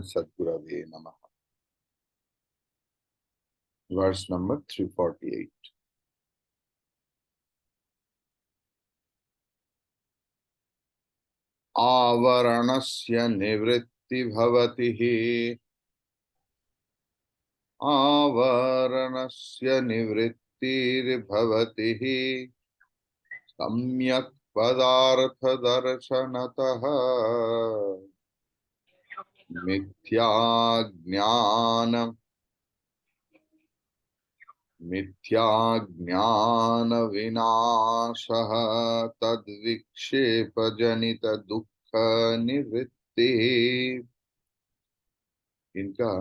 Sadgurave Namaha. Verse number 348. Avaranasya nivritti bhavatihi. Avaranasya nivrittir bhavatihi. Samyak padartha darshanataha. Mithya jnana विनाशः तद्विक्षेपजनित दुःख निवृत्ति. इनका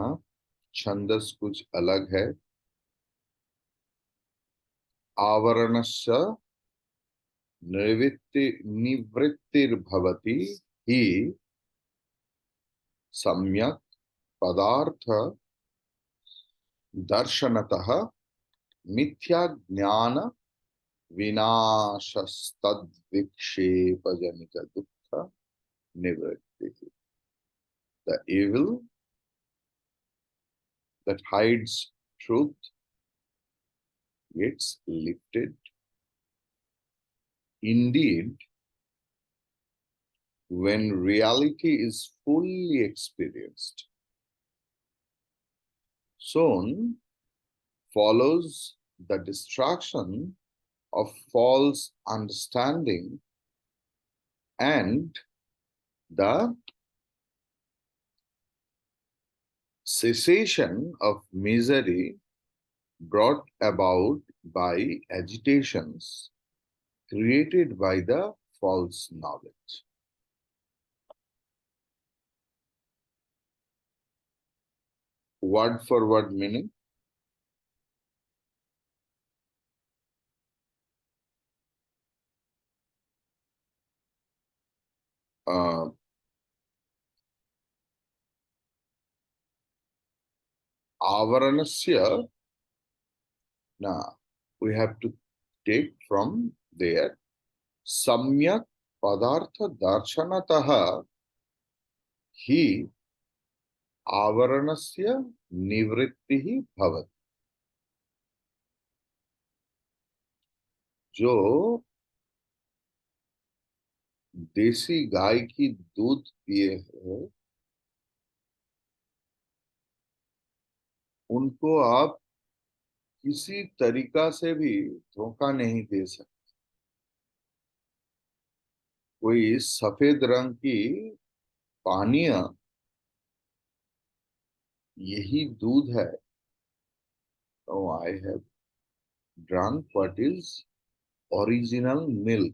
छंदस कुछ अलग है. आवरणस्य निवृत्तिर्भवति हि सम्यक् पदार्थ दर्शनतः मिथ्या ज्ञान विनाशस्तद्विक्षेपजनित दुःख निवृत्ति. The evil that hides truth gets lifted. Indeed, when reality is fully experienced, soon follows the destruction of false understanding and the cessation of misery brought about by agitations created by the false knowledge. Word for word meaning. Avaranasya. Now, we have to take from there. Samyak padartha darshanataha hi avaranasya nivrittihi bhavati. जो देसी गाय की दूध पिए हैं उनको आप किसी तरीका से भी धोखा नहीं दे सकते. कोई सफेद रंग की पानीय यही दूध है. Oh, I have drunk what is original milk.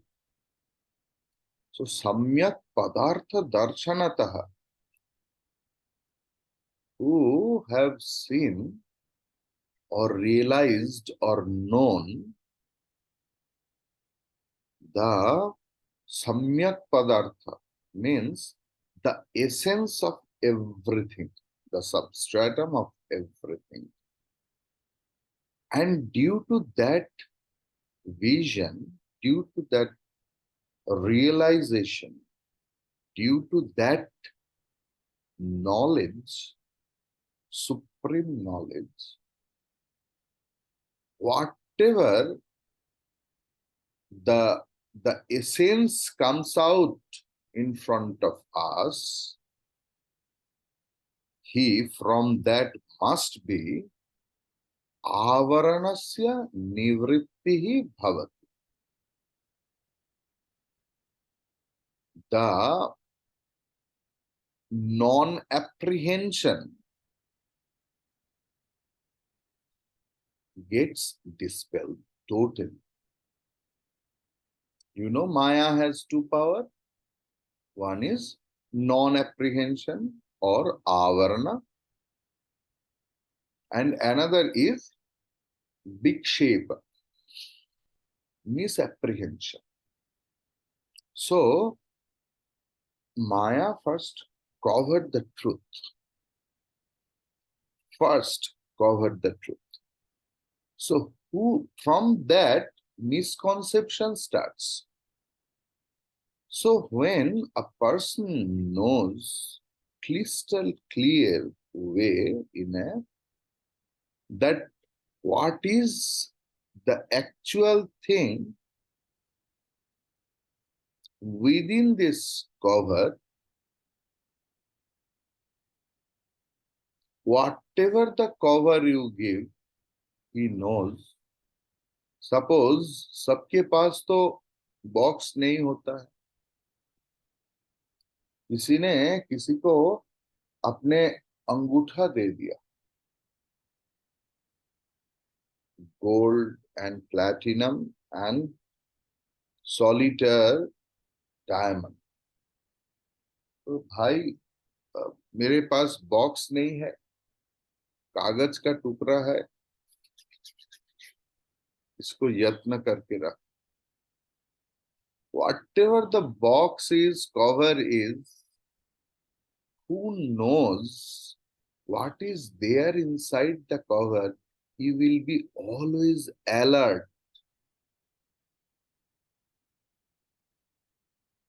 So samyak padartha darshanataha, who have seen or realized or known the samyak padartha, means the essence of everything, the substratum of everything. And due to that vision, due to that realization, due to that knowledge, supreme knowledge, whatever the essence comes out in front of us, he from that must be avaranasya nivrittihi bhavati. The non-apprehension gets dispelled totally. You know, Maya has two powers. One is non-apprehension or avarana, and another is vikshepa, misapprehension. So, Maya first covered the truth. First covered the truth. So, from that misconception starts. So, when a person knows crystal clear way that what is the actual thing within this cover, whatever the cover you give, he knows. Suppose सबके पास तो box नहीं होता है, किसी ने किसी को अपने अंगूठा दे दिया, gold and platinum and solitaire diamond. तो भाई मेरे पास बॉक्स नहीं है, कागज का टुकड़ा है, इसको यत्न करके रख। Whatever the box is, cover is, who knows what is there inside the cover, he will be always alert.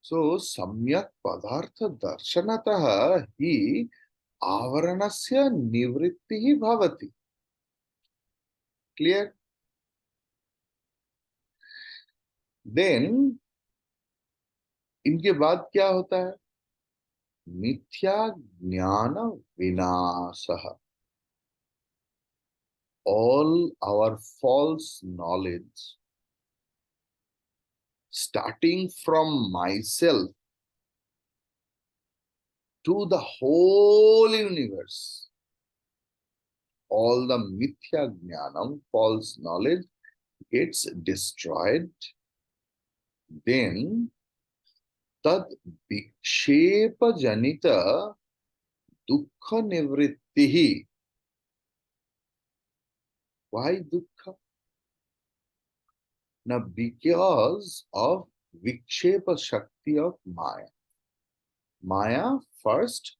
So, samyak padartha darshanatah hi avaranasya nivrittihi bhavati. Clear? Then, इनके बाद क्या होता है? मिथ्या ज्ञान विनाशः. All our false knowledge, starting from myself to the whole universe, all the mithya jnanam, false knowledge, gets destroyed. Then tad vikshepa janita dukkha nivrittihi. Why dukkha? Now, because of vikshepa shakti of Maya. Maya first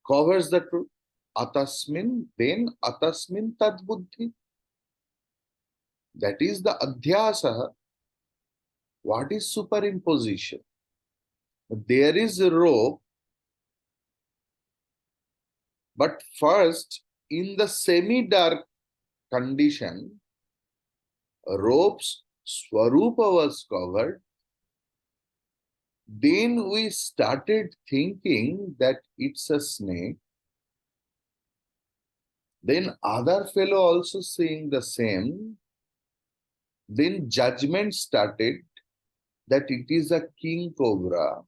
covers the truth. Atasmin, then atasmin tad buddhi. That is the adhyasa. What is superimposition? There is a rope, but first, in the semi-dark condition, rope's swarupa was covered. Then we started thinking that it's a snake. Then other fellow also saying the same. Then judgment started that it is a king cobra,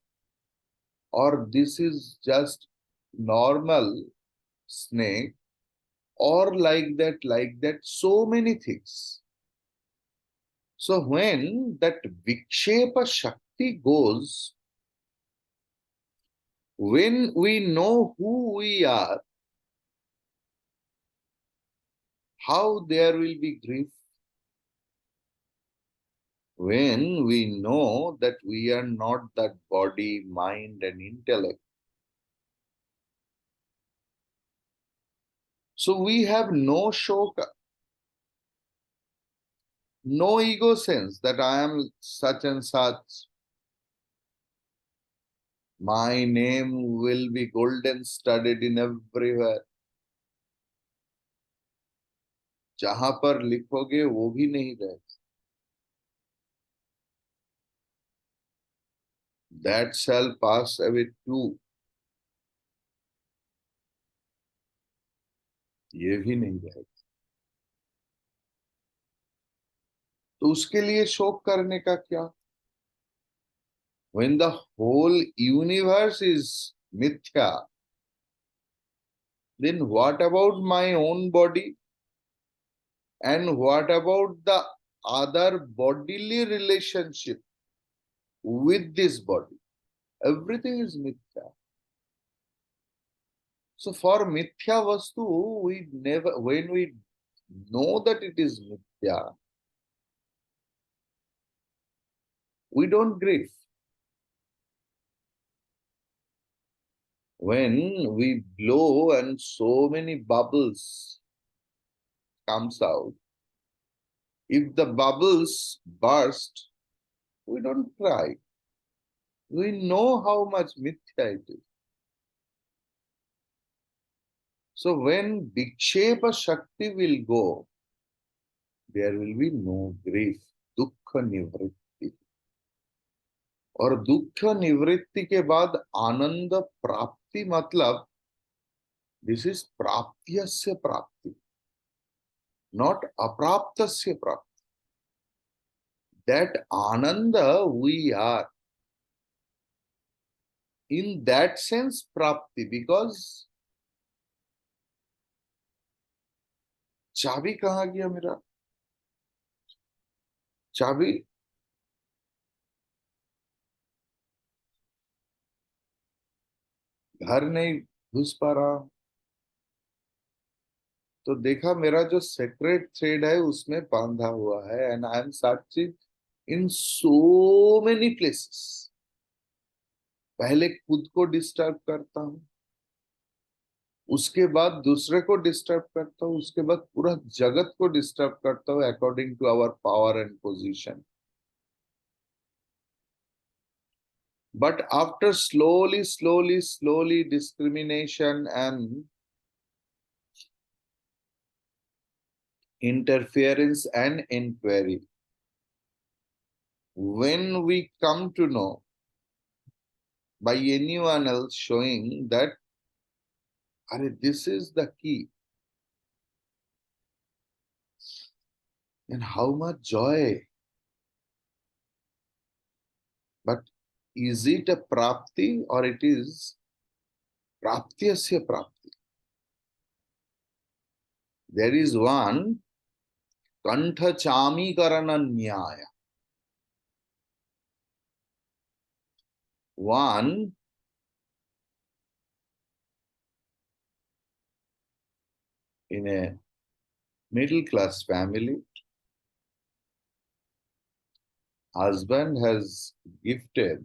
or this is just normal snake, or like that, so many things. So when that vikshepa shakti goes, when we know who we are, how there will be grief? When we know that we are not that body, mind, and intellect. So we have no shoka, no ego sense that I am such and such. My name will be golden studded in everywhere. जहां पर लिखोगे वो भी नहीं रहे. That shall pass away too. ये भी नहीं रहेगा. तो उसके लिए शोक करने का क्या? When the whole universe is mithya, then what about my own body? And what about the other bodily relationship with this body? Everything is mithya. So for mithya vastu, we never, when we know that it is mithya, we don't grieve. When we blow and so many bubbles comes out, if the bubbles burst, we don't cry. We know how much mithya it is. So when Vikshepa Shakti will go, there will be no grief, dukkha nivritti. और दुख निवृत्ति के बाद आनंद प्राप्ति मतलब this is प्राप्त्यस्य प्राप्ति, not अप्राप्तस्य प्राप्ति. That ananda we are. In that sense, prapti, because चाबी कहाँ गया मेरा? चाबी घर नहीं घुस पा रहा. तो देखा मेरा जो सेक्रेट थ्रेड है उसमें बांधा हुआ है, and I am searching in so many places. पहले खुद को डिस्टर्ब करता हूं, उसके बाद दूसरे को डिस्टर्ब करता हूं, उसके बाद पूरा जगत को डिस्टर्ब करता हूं according to our power and position. But after slowly discrimination and interference and inquiry, when we come to know by anyone else showing that, this is the key, and how much joy. But is it a prapti or it is praptyasya prapti? There is one kantha chami karana nyaya. One in a middle class family, husband has gifted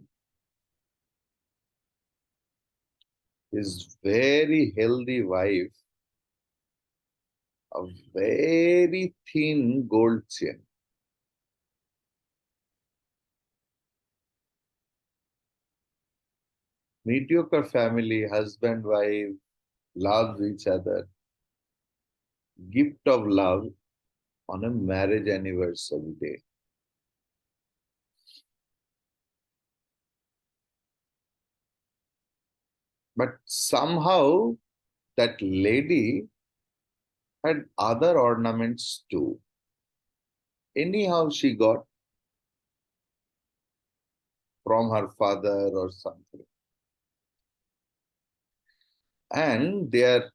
his very healthy wife a very thin gold chain. Mediocre family, husband, wife, loves each other. Gift of love on a marriage anniversary day. But somehow that lady had other ornaments too. Anyhow, she got from her father or something. And their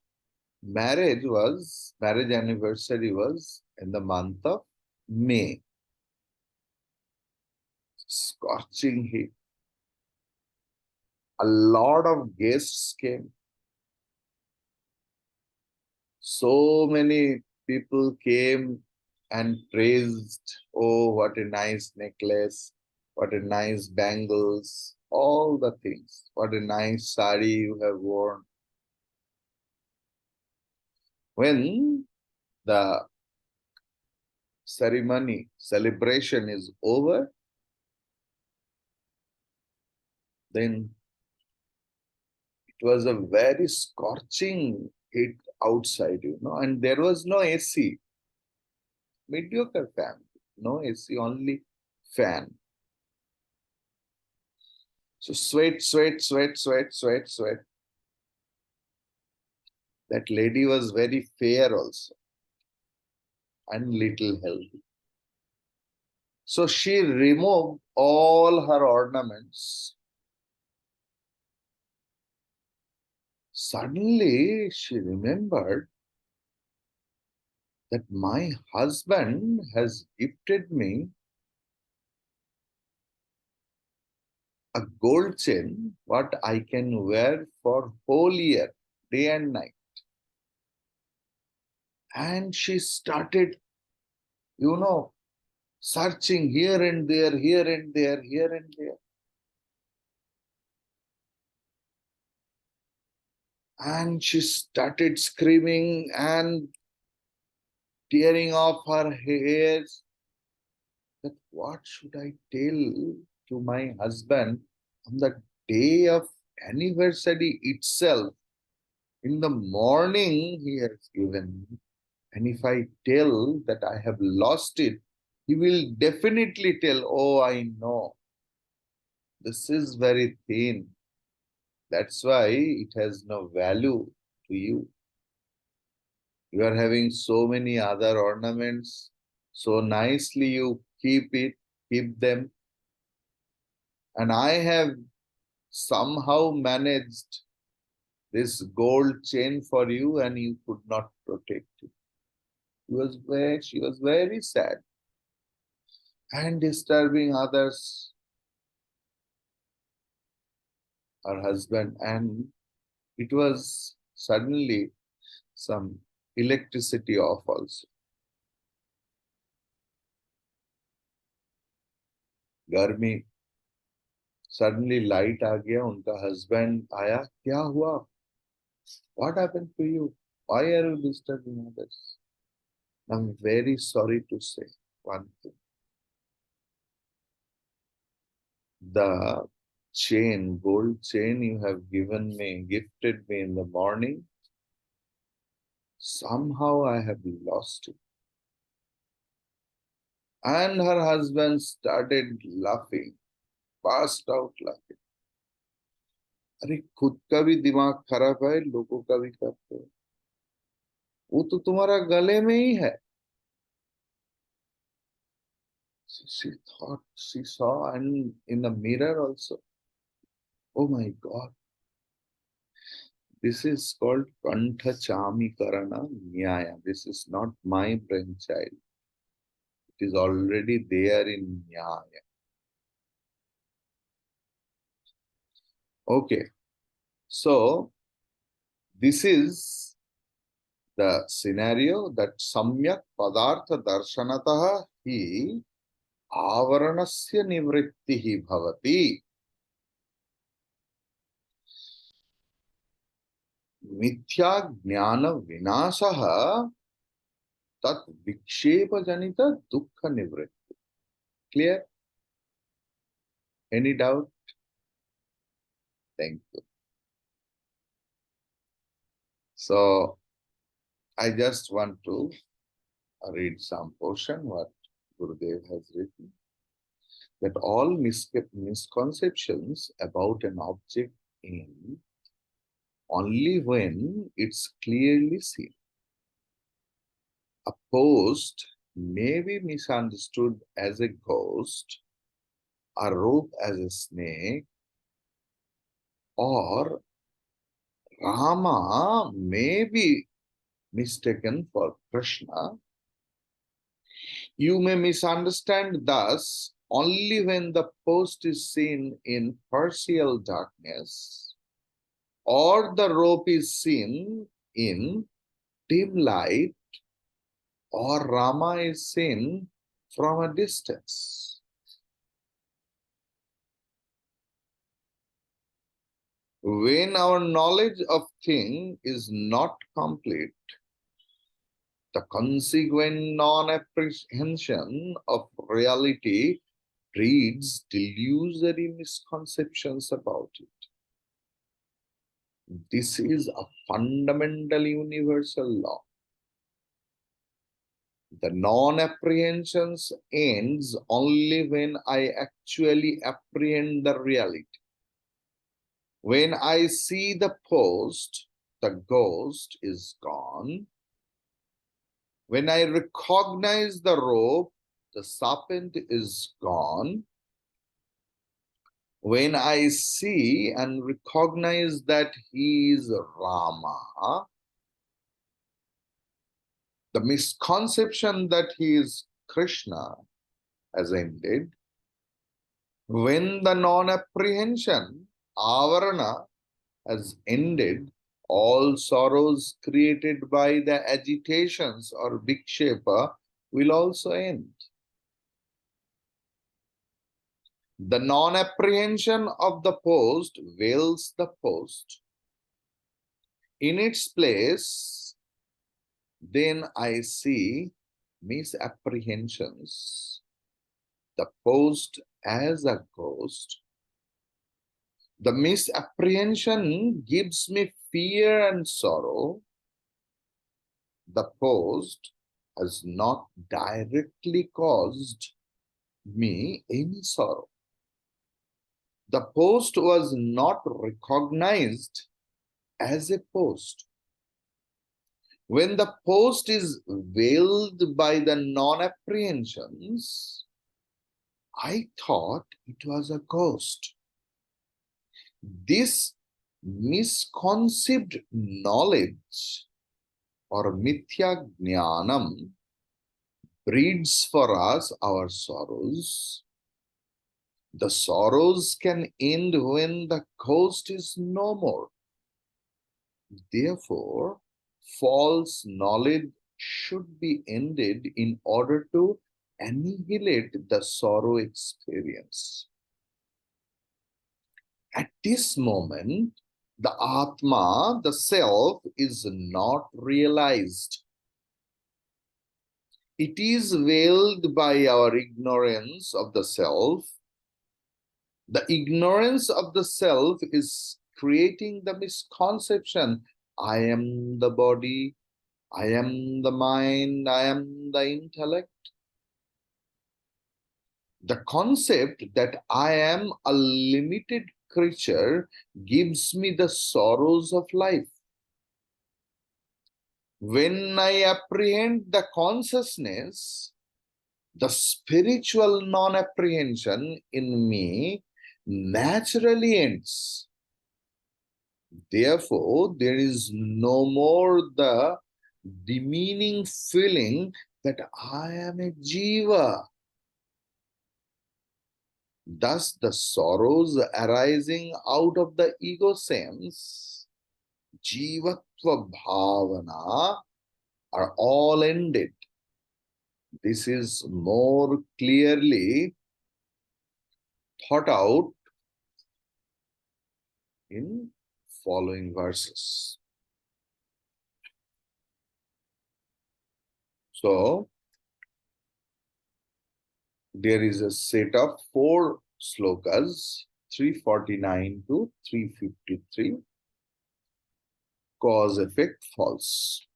marriage anniversary was in the month of May. Scorching heat. A lot of guests came. So many people came and praised, oh, what a nice necklace, what a nice bangles, all the things. What a nice sari you have worn. When the ceremony, celebration is over, then it was a very scorching heat outside, and there was no AC. Mediocre family, no AC, only fan. So sweat. That lady was very fair also and little healthy. So she removed all her ornaments. Suddenly she remembered that my husband has gifted me a gold chain, what I can wear for whole year, day and night. And she started, searching here and there, here and there, here and there. And she started screaming and tearing off her hairs. That what should I tell to my husband On the day of anniversary itself, in the morning, he has given me. And if I tell that I have lost it, he will definitely tell, oh, I know. This is very thin. That's why it has no value to you. You are having so many other ornaments. So nicely you keep them. And I have somehow managed this gold chain for you and you could not protect it. She was very sad and disturbing others, her husband, and it was suddenly some electricity off also. गर्मी, suddenly light आ गया, उनका husband आया, क्या हुआ? What happened to you? Why are you disturbing others? I'm very sorry to say one thing. The chain, gold chain you have given me, gifted me in the morning, somehow I have lost it. And her husband started laughing, burst out laughing. अरे खुद का भी दिमाग खराब है, लोगों का भी करते हो, वो तो तुम्हारा गले में ही है. So she saw, and in the mirror also. Oh my God. This is called Kantha Chamikarana Nyaya. This is not my brainchild. It is already there in Nyaya. Okay. So, this is the scenario that Samyak Padartha Darshanataha hi avaranasya nivrittihi bhavati. Mithya jnana vinasaha tat vikshepa janita dukkha nivritti. Clear? Any doubt? Thank you. So, I just want to read some portion what Gurudev has written. That all misconceptions about an object end only when it's clearly seen. A post may be misunderstood as a ghost, a rope as a snake, or Rama may be mistaken for Krishna. You may misunderstand thus only when the post is seen in partial darkness, or the rope is seen in dim light, or Rama is seen from a distance. When our knowledge of thing is not complete, the consequent non-apprehension of reality breeds delusory misconceptions about it. This is a fundamental universal law. The non-apprehensions ends only when I actually apprehend the reality. When I see the post, the ghost is gone. When I recognize the rope, the serpent is gone. When I see and recognize that he is Rama, the misconception that he is Krishna has ended. When the non-apprehension, avarana, has ended, all sorrows created by the agitations or vikshepa will also end. The non-apprehension of the post veils the post. In its place, then I see misapprehensions. The post as a ghost, The misapprehension gives me fear and sorrow. The post has not directly caused me any sorrow. The post was not recognized as a post. When the post is veiled by the non-apprehensions, I thought it was a ghost. This misconceived knowledge or mithya jnanam breeds for us our sorrows. The sorrows can end when the ghost is no more. Therefore, false knowledge should be ended in order to annihilate the sorrow experience. At this moment, the Atma, the self, is not realized. It is veiled by our ignorance of the self. The ignorance of the self is creating the misconception: I am the body, I am the mind, I am the intellect. The concept that I am a limited creature gives me the sorrows of life. When I apprehend the consciousness, the spiritual non-apprehension in me naturally ends. Therefore, there is no more the demeaning feeling that I am a jiva. Thus, the sorrows arising out of the ego sense, jivatva bhavana, are all ended. This is more clearly thought out in following verses. So, there is a set of 4 slokas, 349 to 353. Cause, effect, false.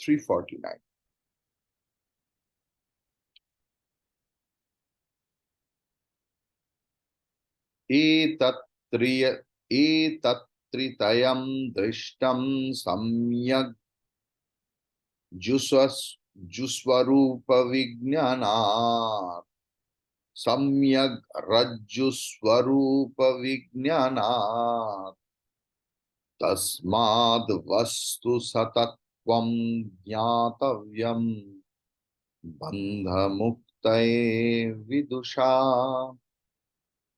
349. एतत्त्रितयं दृष्टं सम्यग् जुस्वरूपविज्ञानात् सम्यग् रज्जुस्वरूपविज्ञानात् तस्माद् वस्तु सतत्वं ज्ञातव्यं बन्धमुक्तये विदुषा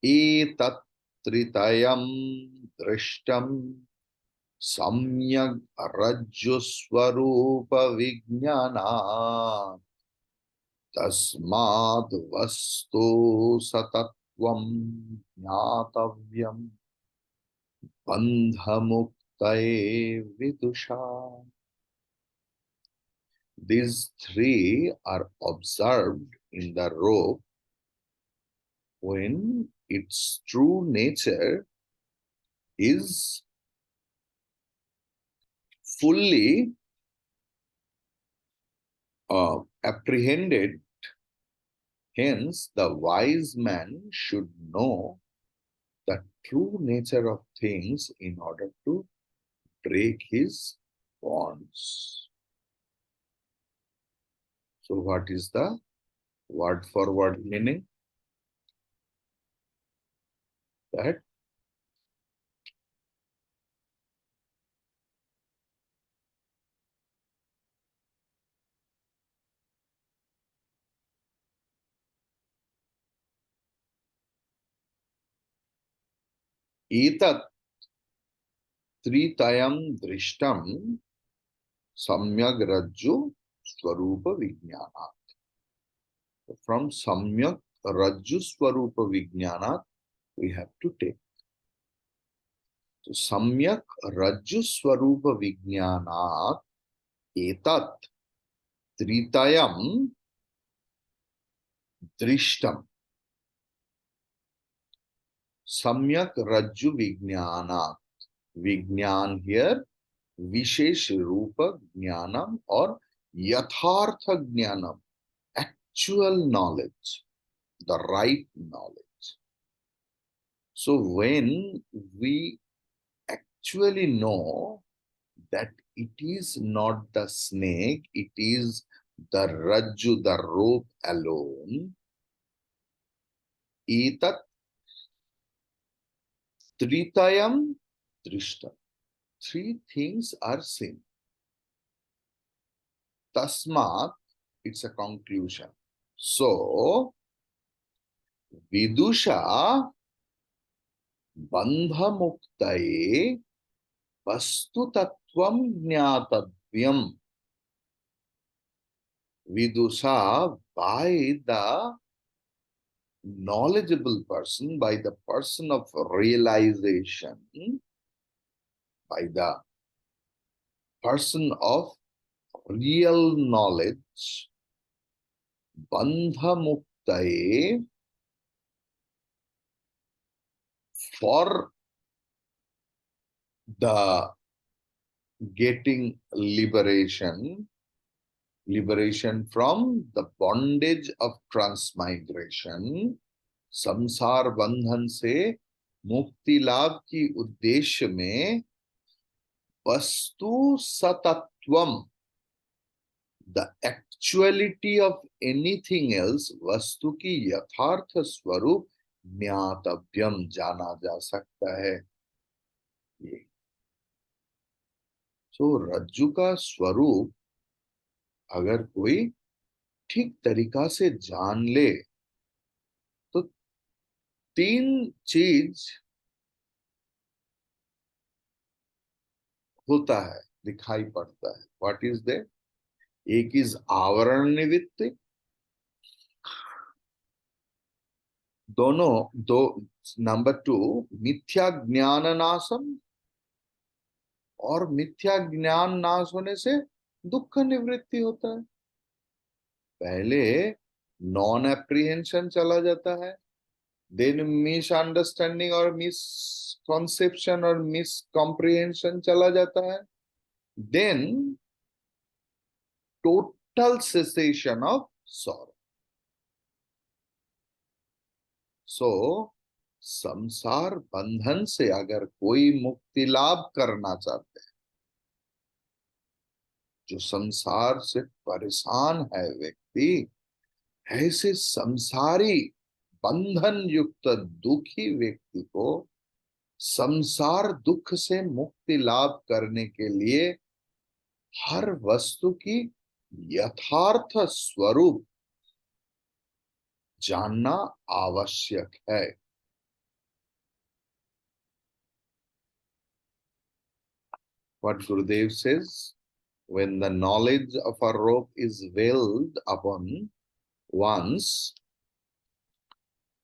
एतत्त्रितयं दृष्टं सम्यग् रज्जुस्वरूपविज्ञानात् तस्माद् वस्तु सतत्वं ज्ञातव्यं बन्धमुक्तये विदुषा. These 3 are observed in the rope when its true nature is fully apprehended. Hence, the wise man should know the true nature of things in order to break his bonds. So, what is the word for word meaning? That etat tritayam drishtam samyak rajju swarupa vijnana. From samyak rajju swarupa vijnana, we have to take. So, samyak rajju swarupa vijnanat etat tritayam drishtam. Samyak Rajju Vijnanat. Vijnan here, Vishesh Rupa Jnanam or Yathartha Jnanam. Actual knowledge, the right knowledge. So when we actually know that it is not the snake, it is the Rajju, the rope alone, etat tritayam drishta. Three things are seen. Tasmat, it's a conclusion. So, Vidusha bandha muktaye vastu tattvam jnatavyam. Vidusha, by the knowledgeable person, by the person of realization, by the person of real knowledge, bandha muktaye, for the getting liberation, liberation from the bondage of transmigration, संसार बंधन से मुक्ति लाभ की उद्देश्य में वस्तु सतत्वम, the actuality of anything else, वस्तु की यथार्थ स्वरूप ज्ञातव्यम, जाना जा सकता है। ये तो रज्जु का स्वरूप अगर कोई ठीक तरीका से जान ले तो तीन चीज होता है, दिखाई पड़ता है। What is they? एक इज आवरण निवृत्ति, दोनों दो, नंबर टू मिथ्या ज्ञान नाशम, और मिथ्या ज्ञान नाश होने से दुख निवृत्ति होता है। पहले नॉन एप्रीहेंशन चला जाता है, देन मिसअंडरस्टैंडिंग और मिसकॉन्सेप्शन और मिसकॉम्प्रिहेंशन चला जाता है, then total cessation of sorrow. So संसार बंधन से अगर कोई मुक्ति लाभ करना चाहते हैं, जो संसार से परेशान है व्यक्ति, ऐसे संसारी बंधन युक्त दुखी व्यक्ति को संसार दुख से मुक्ति लाभ करने के लिए हर वस्तु की यथार्थ स्वरूप जानना आवश्यक है। What Gurudev says, when the knowledge of a rope is willed upon one's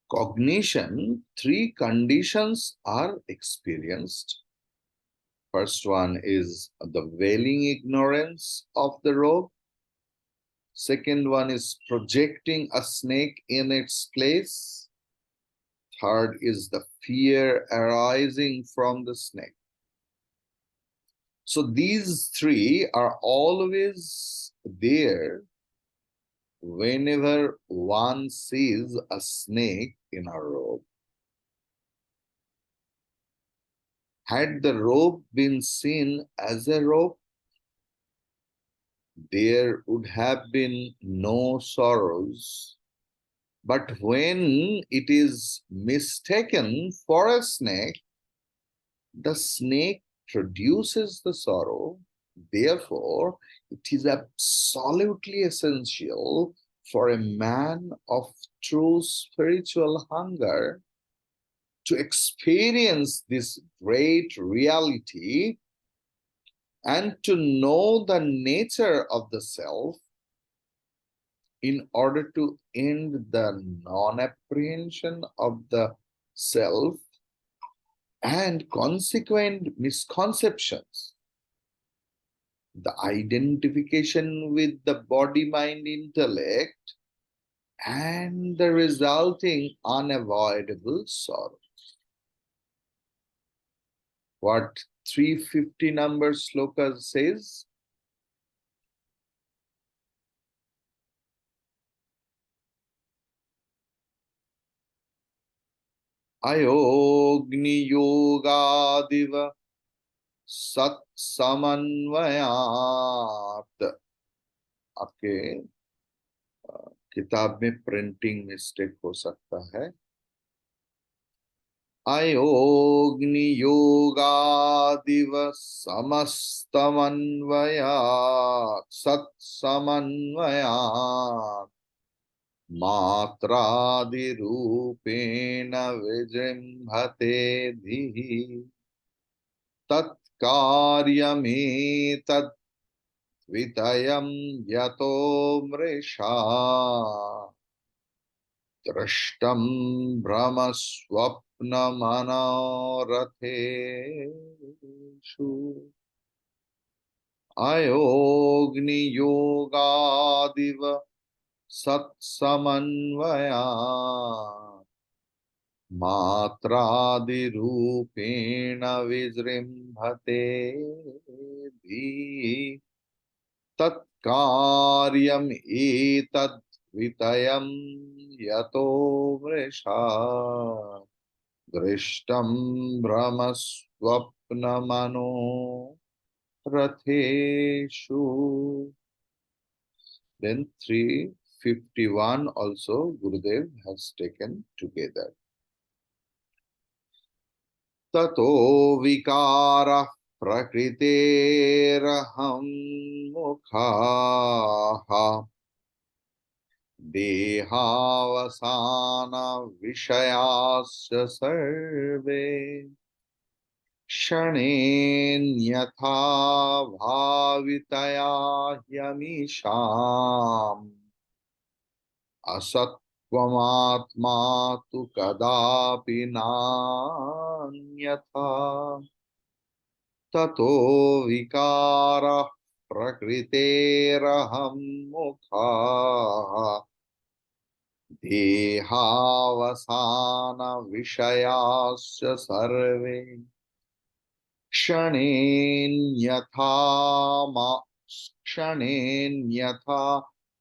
cognition, three conditions are experienced. First one is the veiling ignorance of the rope. Second one is projecting a snake in its place. Third is the fear arising from the snake. So these three are always there whenever one sees a snake in a rope. Had the rope been seen as a rope, there would have been no sorrows. But when it is mistaken for a snake, the snake produces the sorrow. Therefore, it is absolutely essential for a man of true spiritual hunger to experience this great reality and to know the nature of the self in order to end the non-apprehension of the self and consequent misconceptions, the identification with the body, mind, intellect, and the resulting unavoidable sorrow. what 350 number sloka says? Ayogni yogadiva सत समन्वयात. आपके किताब में printing mistake हो सकता है. अयोग्नि योगादिव समस्तमन्वयात् सत समन्वयात् मात्रादिरूपेण विजृंभते धीः तत्कार्यमेतद् वितयं यतो मृषा दृष्टं भ्रमस्वप्नमनोरथेषु अयोग्नियोगादिव सत्समन्वयात् मात्रादिरूपेण विजृंभते धीः तत्कार्यम् एतद् वितयं यतो मृषा दृष्टं भ्रमस्वप्नमनो रथेषु. Then 351 also Gurudev has taken together. ततो विकारः प्रकृतेरहं मुखाः देहावसान विषयाश्च सर्वे क्षणेन्यथा भावितया ह्यमीषाम् असत्त्वमात्मा तु कदापि नान्यथा ततो विकारः प्रकृतेरहं मुखाः देहावसान विषयाश्च सर्वे क्षणेन्यथा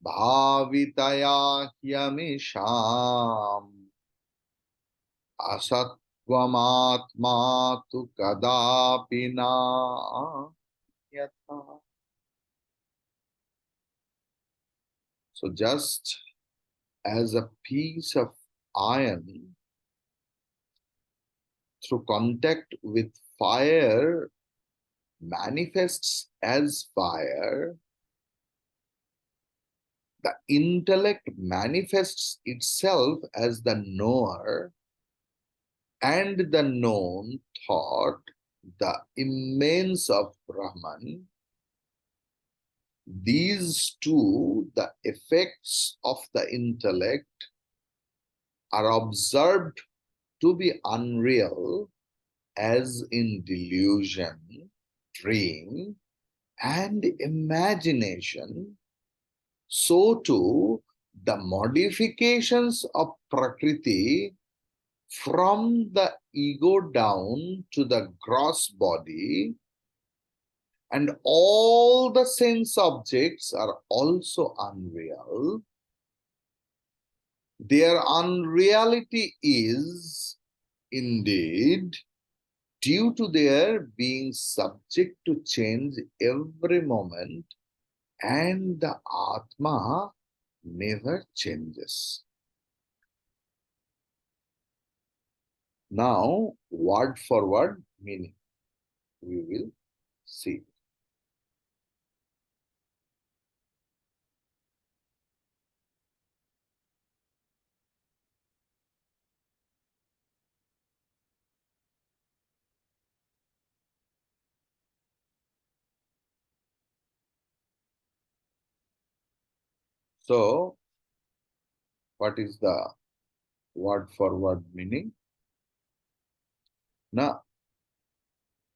भावितया ह्यमीषाम् असत्त्वमात्मा तु कदापि नान्यथा. So just as a piece of iron through contact with fire manifests as fire, the intellect manifests itself as the knower, and the known thought, the immanence of Brahman. These two, the effects of the intellect, are observed to be unreal as in delusion, dream, and imagination. So too, the modifications of Prakriti from the ego down to the gross body and all the sense objects are also unreal. Their unreality is indeed due to their being subject to change every moment, and the Atma never changes. Now, word for word meaning we will see. So, what is the word for word meaning? Na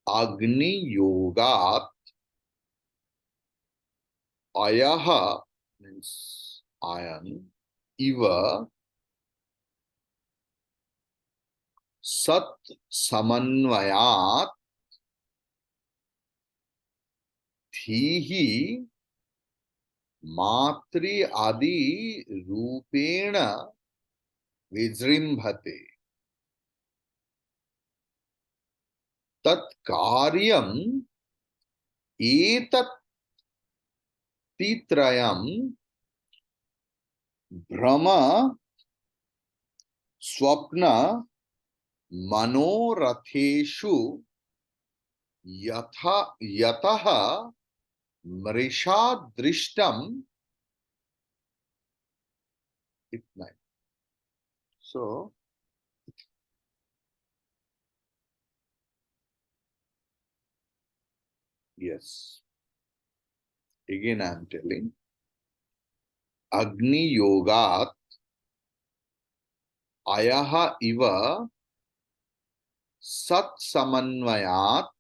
Agni Yogat Ayaha means iron, Iva Sat Samanvayat धीहि मातृ आदि रूपेण विजृंभते तत्कार्यम् एतत् तित्रयम् भ्रम स्वप्न मनोरथेषु यथा यतः मृषा दृष्टम इतना. So yes, again I am telling, अग्नि योगात अयः इव सत्समन्वयात्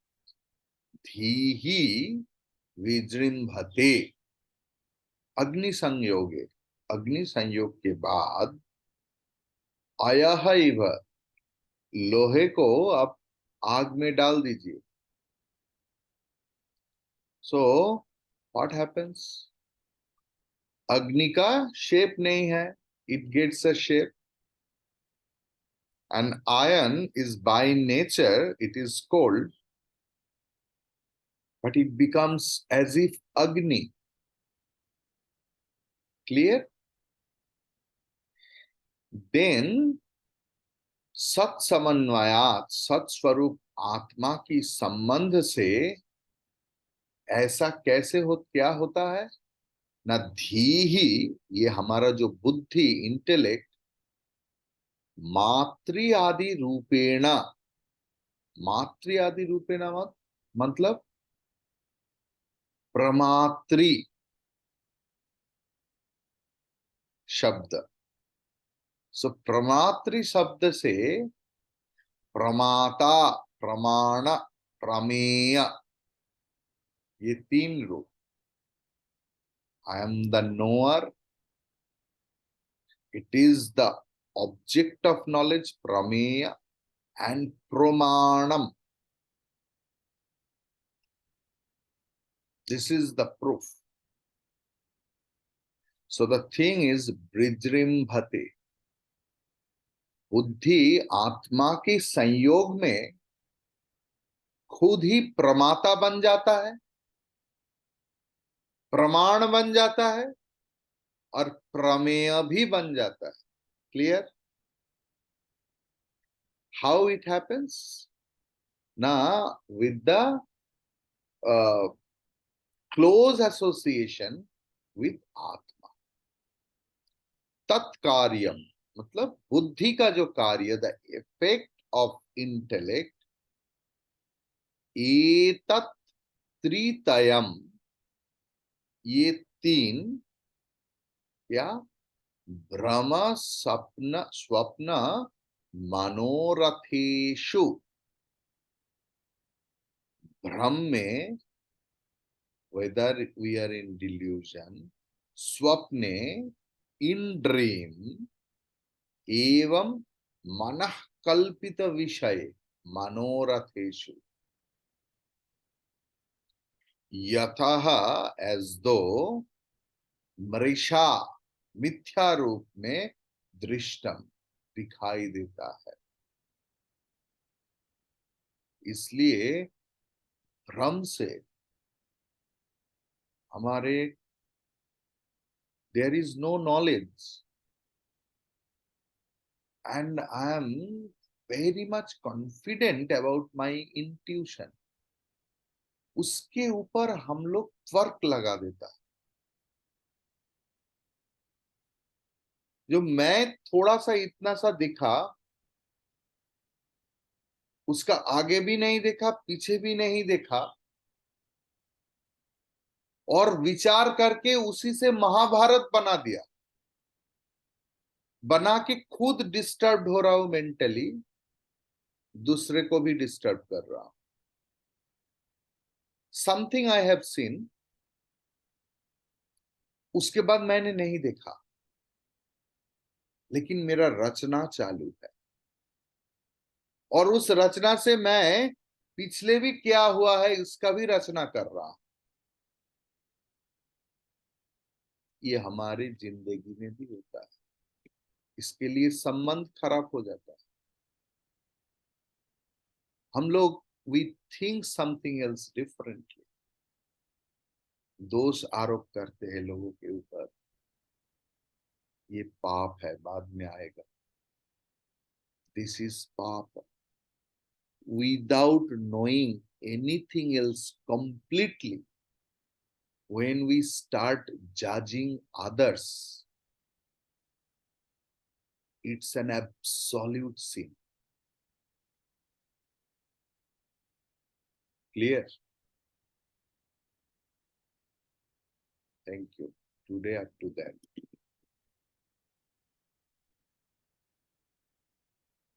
धीहि विजृंभते. अग्नि संयोगे, अग्नि संयोग के बाद अयः इव, लोहे को आप आग में डाल दीजिए. So what happens? अग्नि का शेप नहीं है, it gets a shape. And iron is by nature, it is cold, but it becomes as if Agni. Clear? Then सत समन्वयात, सत स्वरूप आत्मा की संबंध से ऐसा कैसे क्या होता है ना? धी ही, ये हमारा जो बुद्धि, इंटेलेक्ट, मातृ आदि रूपेण, मातृ आदि रूपेण मतलब प्रमात्री शब्द. सो प्रमात्री शब्द से प्रमाता, प्रमाण, प्रमेय, ये तीन रूप. I am the knower, it is the object of knowledge, प्रमेय, एंड प्रमाणम, this is the proof. So the thing is विजृंभते. बुद्धि आत्मा के संयोग में खुद ही प्रमाता बन जाता है, प्रमाण बन जाता है, और प्रमेय भी बन जाता है. क्लियर? हाउ इट हैपेंस ना? With the close association with आत्मा. तत्कार्यम मतलब बुद्धि का जो कार्य, द इफेक्ट ऑफ इंटेलेक्ट, एतत् त्रितयम, ये तीन, या भ्रम स्वप्न स्वप्न मनोरथेषु, भ्रम में, whether we are in delusion, स्वप्ने, in dream, एवं मनः कल्पित विषय मनोरथेषु, यतः as though मृषा, मिथ्या रूप में, दृष्टम, दिखाई देता है. इसलिए भ्रम से हमारे, there is no knowledge, and I am very much confident about my intuition. उसके ऊपर हम लोग तर्क लगा देता है. जो मैं थोड़ा सा इतना सा दिखा, उसका आगे भी नहीं देखा, पीछे भी नहीं देखा, और विचार करके उसी से महाभारत बना दिया, बना के खुद डिस्टर्ब हो रहा हूं मेंटली, दूसरे को भी डिस्टर्ब कर रहा हूं. समथिंग आई हैव सीन, उसके बाद मैंने नहीं देखा, लेकिन मेरा रचना चालू है, और उस रचना से मैं पिछले भी क्या हुआ है इसका भी रचना कर रहा हूं. ये हमारी जिंदगी में भी होता है, इसके लिए संबंध खराब हो जाता है। हम लोग we think something else differently, दोष आरोप करते हैं लोगों के ऊपर, ये पाप है, बाद में आएगा, दिस इज पाप, without knowing anything else completely. When we start judging others, it's an absolute sin. Clear? Thank you. Today up to that.